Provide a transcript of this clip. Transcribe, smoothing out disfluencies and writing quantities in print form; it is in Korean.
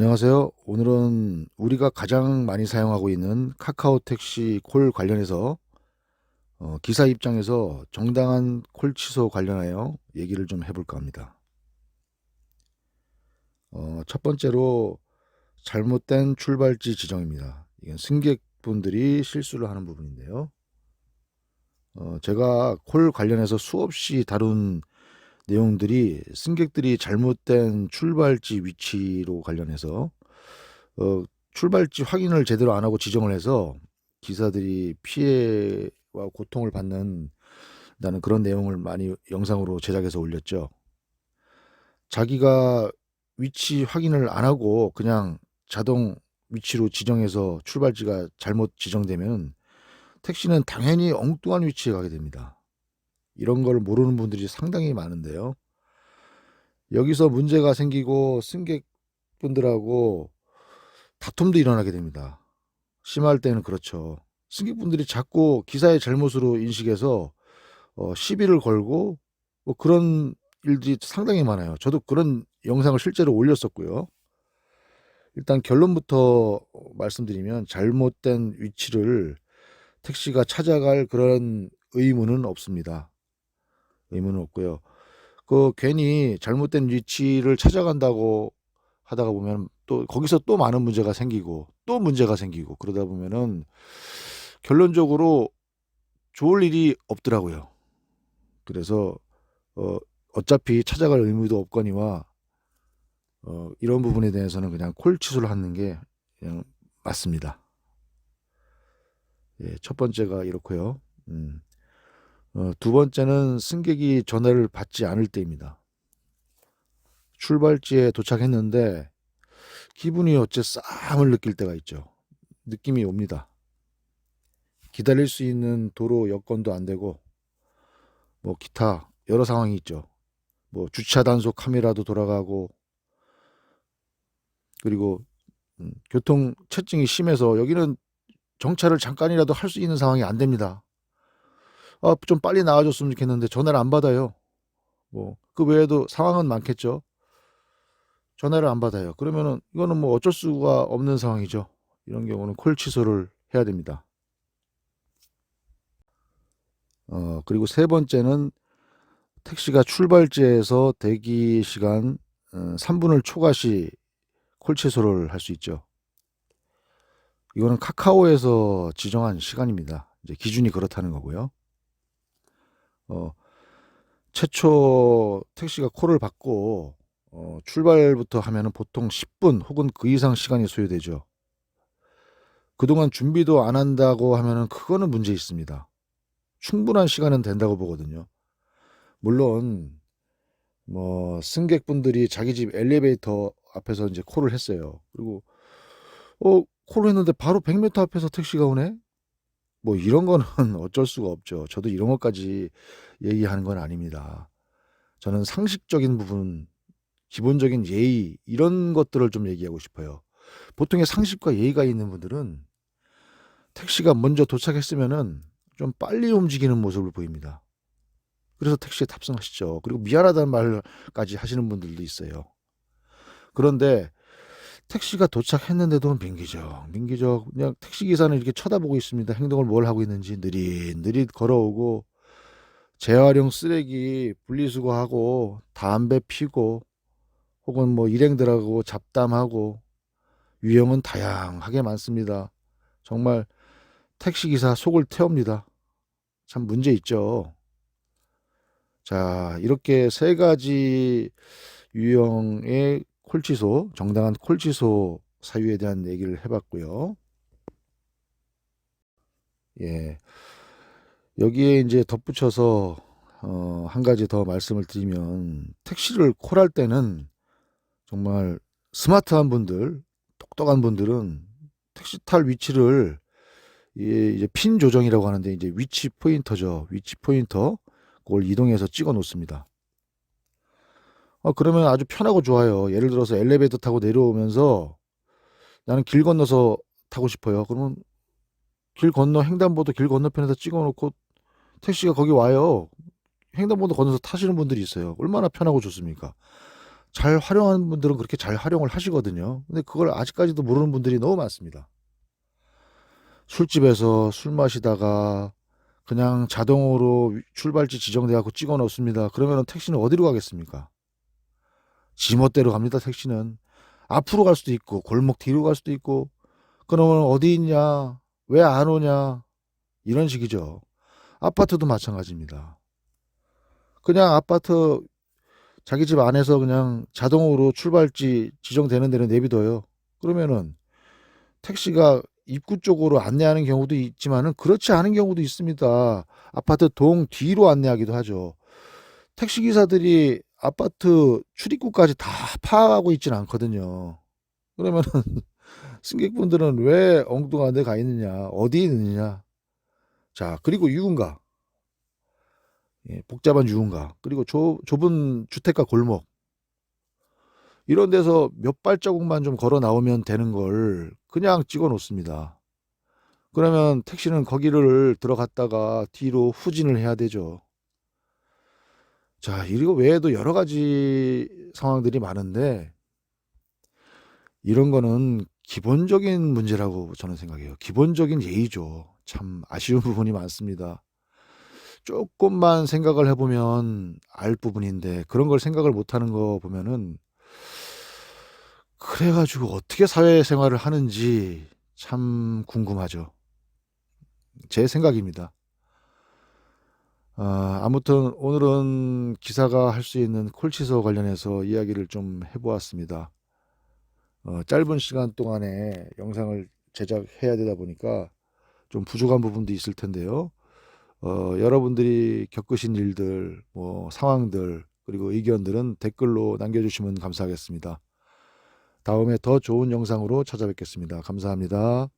안녕하세요. 오늘은 우리가 가장 많이 사용하고 있는 카카오 택시 콜 관련해서 기사 입장에서 정당한 콜 취소 관련하여 얘기를 좀 해볼까 합니다. 첫 번째로 잘못된 출발지 지정입니다. 이건 승객분들이 실수를 하는 부분인데요. 제가 콜 관련해서 수없이 다룬 내용들이 승객들이 잘못된 출발지 위치로 관련해서 어, 출발지 확인을 제대로 안 하고 지정을 해서 기사들이 피해와 고통을 받는 다는 그런 내용을 많이 영상으로 제작해서 올렸죠. 자기가 위치 확인을 안 하고 그냥 자동 위치로 지정해서 출발지가 잘못 지정되면 택시는 당연히 엉뚱한 위치에 가게 됩니다. 이런 걸 모르는 분들이 상당히 많은데요. 여기서 문제가 생기고 승객분들하고 다툼도 일어나게 됩니다. 심할 때는 그렇죠. 승객분들이 자꾸 기사의 잘못으로 인식해서 시비를 걸고 뭐 그런 일들이 상당히 많아요. 저도 그런 영상을 실제로 올렸었고요. 일단 결론부터 말씀드리면 잘못된 위치를 택시가 찾아갈 그런 의무는 없습니다. 의무는 없고요. 그 괜히 잘못된 위치를 찾아간다고 하다가 보면 또 거기서 또 많은 문제가 생기고 또 문제가 생기고 그러다 보면은 결론적으로 좋을 일이 없더라고요. 그래서 어차피 찾아갈 의무도 없거니와 이런 부분에 대해서는 그냥 콜 취소를 하는 게 그냥 맞습니다. 예, 첫 번째가 이렇고요. 두 번째는 승객이 전화를 받지 않을 때입니다. 출발지에 도착했는데 기분이 어째 싸함을 느낄 때가 있죠. 느낌이 옵니다. 기다릴 수 있는 도로 여건도 안 되고 뭐 기타 여러 상황이 있죠. 뭐 주차 단속 카메라도 돌아가고 그리고 교통 체증이 심해서 여기는 정차를 잠깐이라도 할 수 있는 상황이 안 됩니다. 좀 빨리 나와줬으면 좋겠는데 전화를 안 받아요. 뭐 그 외에도 상황은 많겠죠. 전화를 안 받아요. 그러면은 이거는 뭐 어쩔 수가 없는 상황이죠. 이런 경우는 콜 취소를 해야 됩니다. 그리고 세 번째는 택시가 출발지에서 대기 시간 3분을 초과시 콜 취소를 할 수 있죠. 이거는 카카오에서 지정한 시간입니다. 이제 기준이 그렇다는 거고요. 어, 최초 택시가 콜을 받고 출발부터 하면은 보통 10분 혹은 그 이상 시간이 소요되죠. 그동안 준비도 안 한다고 하면은 그거는 문제 있습니다. 충분한 시간은 된다고 보거든요. 물론 뭐 승객분들이 자기 집 엘리베이터 앞에서 이제 콜을 했어요. 그리고 콜을 했는데 바로 100m 앞에서 택시가 오네? 뭐 이런 거는 어쩔 수가 없죠. 저도 이런 것까지 얘기하는 건 아닙니다. 저는 상식적인 부분, 기본적인 예의 이런 것들을 좀 얘기하고 싶어요. 보통의 상식과 예의가 있는 분들은 택시가 먼저 도착했으면은 좀 빨리 움직이는 모습을 보입니다. 그래서 택시에 탑승하시죠. 그리고 미안하다는 말까지 하시는 분들도 있어요. 그런데 택시가 도착했는데도 민기적 그냥 택시 기사는 이렇게 쳐다보고 있습니다. 행동을 뭘 하고 있는지 느릿느릿 걸어오고 재활용 쓰레기 분리수거하고 담배 피고 혹은 뭐 일행들하고 잡담하고 유형은 다양하게 많습니다. 정말 택시기사 속을 태웁니다. 참 문제 있죠. 자, 이렇게 세 가지 유형의 콜취소, 정당한 콜취소 사유에 대한 얘기를 해봤고요. 예. 여기에 이제 덧붙여서 한 가지 더 말씀을 드리면 택시를 콜할 때는 정말 스마트한 분들, 똑똑한 분들은 택시 탈 위치를 이제 핀 조정이라고 하는데 이제 위치 포인터죠. 위치 포인터 그걸 이동해서 찍어 놓습니다. 그러면 아주 편하고 좋아요. 예를 들어서 엘리베이터 타고 내려오면서 나는 길 건너서 타고 싶어요. 그러면 길 건너 횡단보도 길 건너편에다 찍어 놓고 택시가 거기 와요. 횡단보도 건너서 타시는 분들이 있어요. 얼마나 편하고 좋습니까? 잘 활용하는 분들은 그렇게 잘 활용을 하시거든요. 근데 그걸 아직까지도 모르는 분들이 너무 많습니다. 술집에서 술 마시다가 그냥 자동으로 출발지 지정돼 갖고 찍어 놓습니다. 그러면 택시는 어디로 가겠습니까? 지멋대로 갑니다. 택시는 앞으로 갈 수도 있고 골목 뒤로 갈 수도 있고, 그러면 어디 있냐, 왜 안 오냐, 이런 식이죠. 아파트도 마찬가지입니다. 그냥 아파트 자기 집 안에서 그냥 자동으로 출발지 지정되는 데는 내비둬요. 그러면은 택시가 입구 쪽으로 안내하는 경우도 있지만은 그렇지 않은 경우도 있습니다. 아파트 동 뒤로 안내하기도 하죠. 택시 기사들이 아파트 출입구까지 다 파악하고 있지는 않거든요. 그러면은 승객분들은 왜 엉뚱한 데 가 있느냐, 어디 있느냐. 자, 그리고 유흥가, 예, 복잡한 유흥가, 그리고 좁은 주택가 골목, 이런 데서 몇 발자국만 좀 걸어 나오면 되는 걸 그냥 찍어 놓습니다. 그러면 택시는 거기를 들어갔다가 뒤로 후진을 해야 되죠. 자, 이거 외에도 여러 가지 상황들이 많은데, 이런 거는 기본적인 문제라고 저는 생각해요. 기본적인 예의죠. 참 아쉬운 부분이 많습니다. 조금만 생각을 해보면 알 부분인데, 그런 걸 생각을 못하는 거 보면은, 그래가지고 어떻게 사회생활을 하는지 참 궁금하죠. 제 생각입니다. 아무튼 오늘은 기사가 할 수 있는 콜치서 관련해서 이야기를 좀 해보았습니다. 짧은 시간 동안에 영상을 제작해야 되다 보니까 좀 부족한 부분도 있을 텐데요. 여러분들이 겪으신 일들, 뭐 상황들, 그리고 의견들은 댓글로 남겨주시면 감사하겠습니다. 다음에 더 좋은 영상으로 찾아뵙겠습니다. 감사합니다.